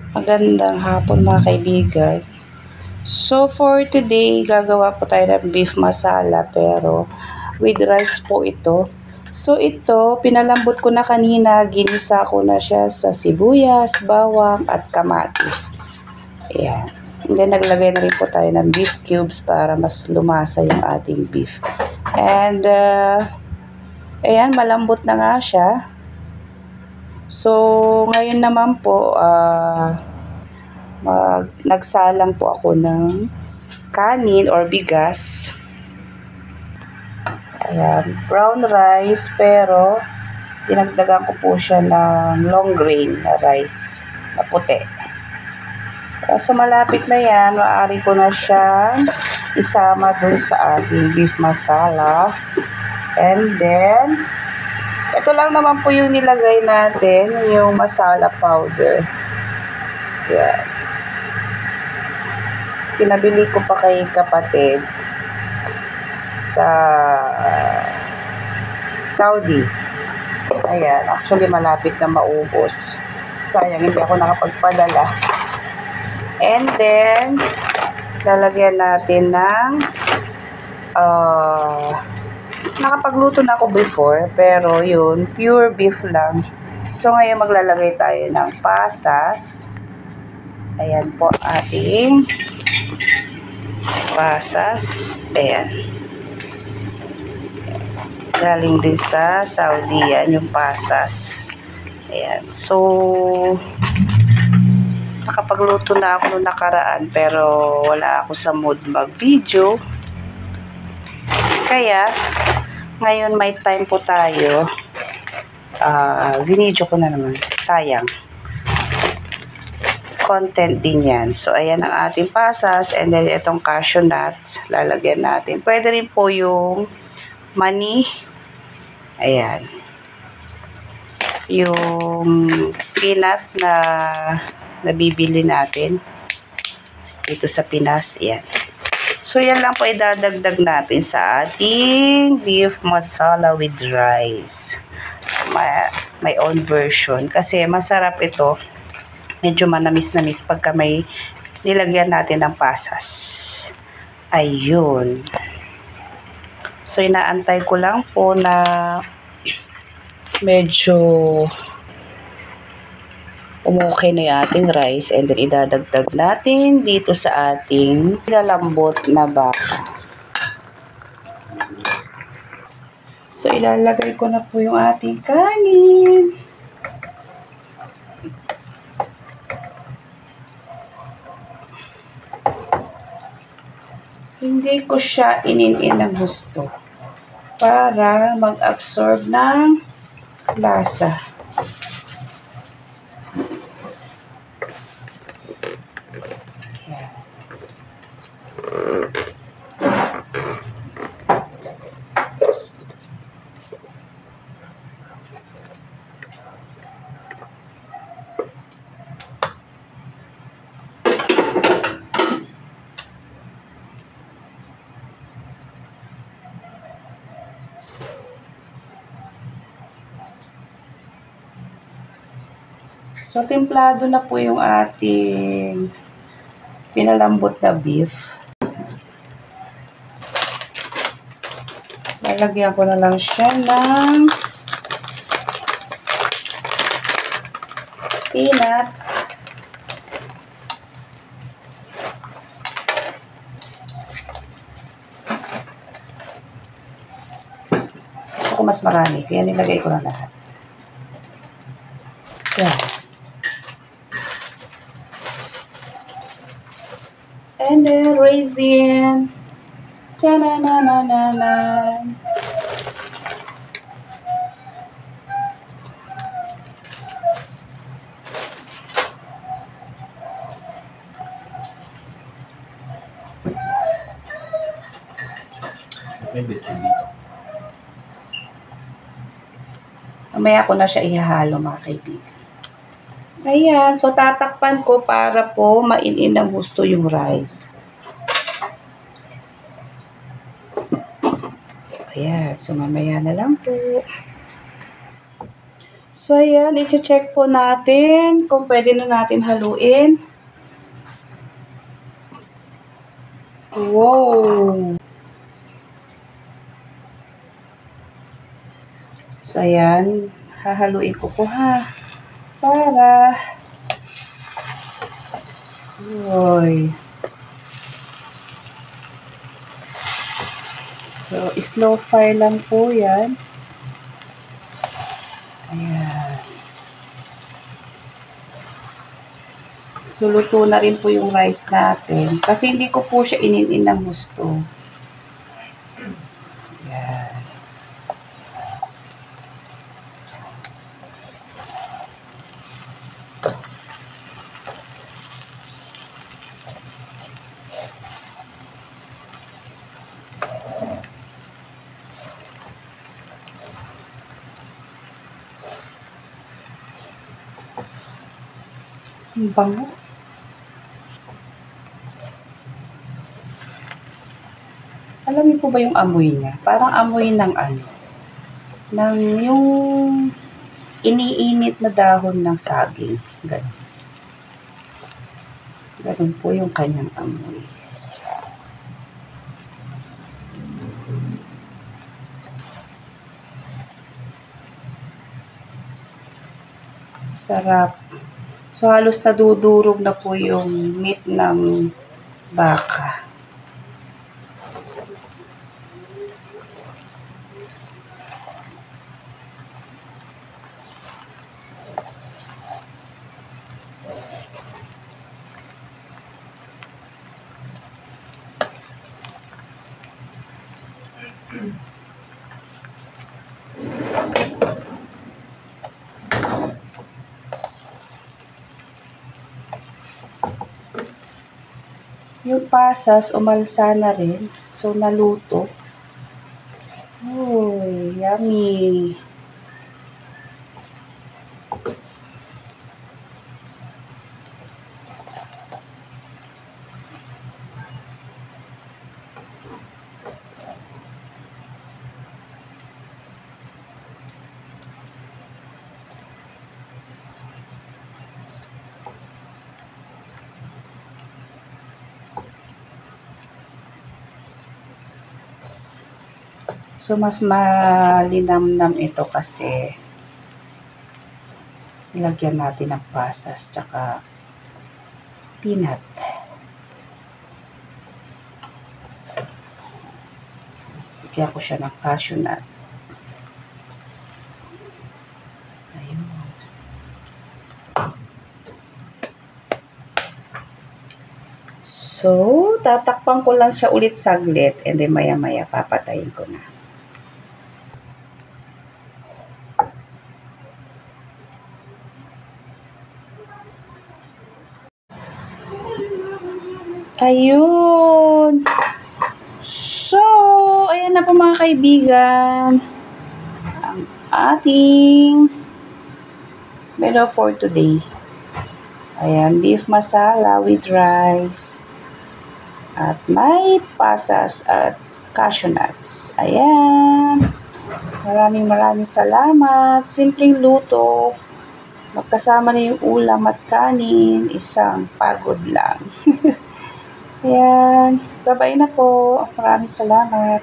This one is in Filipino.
Magandang hapon mga kaibigan. So for today, gagawa po tayo ng beef masala pero with rice po ito. So ito, pinalambot ko na kanina, ginisa ko na siya sa sibuyas, bawang at kamatis. Ayan. And then naglagay na rin po tayo ng beef cubes para mas lumasa yung ating beef. And ayan, malambot na nga siya. So ngayon naman po, nagsalang po ako ng kanin or bigas. Ayan, brown rice pero dinagdagan ko po siya ng long grain na rice na puti. So malapit na yan, maaari ko na siyang isama dun sa ating beef masala. And then, ito lang naman po yung nilagay natin, yung masala powder. Ayan. Pinabili ko pa kay kapatid sa Saudi. Ayan, actually malapit na maubos. Sayang hindi ako nakapagpadala. And then, lalagyan natin ng nakapagluto na ako before, pero yun, pure beef lang. So ngayon maglalagay tayo ng pasas. Ayan po ating pasas. Ayan. Galing din sa Saudi yan yung pasas. Ayan. So, nakapagluto na ako noong nakaraan pero wala ako sa mood mag-video. Kaya, ngayon may time po tayo. Vinidyo ko na naman. Sayang. Content din yan. So, ayan ang ating pasas. And then, itong cashew nuts. Lalagyan natin. Pwede rin po yung mani. Ayan. Yung peanut na nabibili natin. Dito sa Pinas. Ayan. So, yan lang po idadagdag natin sa ating beef masala with rice. My own version. Kasi masarap ito. Medyo manamis-namis pagka may nilagyan natin ng pasas. Ayun. So, inaantay ko lang po na medyo umukay na yung ating rice and then idadagdag natin dito sa ating lalambot na baka. So, ilalagay ko na po yung ating kanin. Hindi ko siya inin-in ng gusto para mag-absorb ng lasa. Ayan. So, templado na po yung ating pinalambot na beef. Lalagyan ko na lang siya ng peanut. Gusto ko mas marami, kaya nilagay ko na lahat. Yan. And then raisin. Ta-na-na-na-na-na. Mamaya ko na siya ihahalo mga kaibigan. Ayan, so tatakpan ko para po mainin ng gusto yung rice. Ayan, so mamaya na lang po. So, ayan, i-check po natin kung pwede na natin haluin. Wow! So, ayan, hahaluin ko po ha. Para, uy. So, slow fire lang po yan. Ayan. So, luto na rin po yung rice natin. Kasi hindi ko po siya inin-in ng gusto. Ayan. Ang bango. Alam niyo po ba yung amoy niya? Parang amoy ng ano? Ng yung iniinit na dahon ng saging. Ganun. Ganun po yung kanyang amoy. Sarap. So, halos nadudurog na po yung meat ng baka. Yung pasas, umalsa na rin. So, naluto. Uy, yummy. So, mas malinamnam ito kasi nilagyan natin ng pasas tsaka peanut. Lagyan ko siya ng cashew nut. Ayun. So, tatakpan ko lang siya ulit saglit and then maya-maya papatayin ko na. Ayun. So, ayan na po mga kaibigan. Ang ating menu for today. Ayan, beef masala with rice. At may pasas at cashew nuts. Ayan. Maraming salamat. Simpleng luto. Magkasama na yung ulam at kanin. Isang pagod lang. Ayan. Bye-bye na po. Maraming salamat.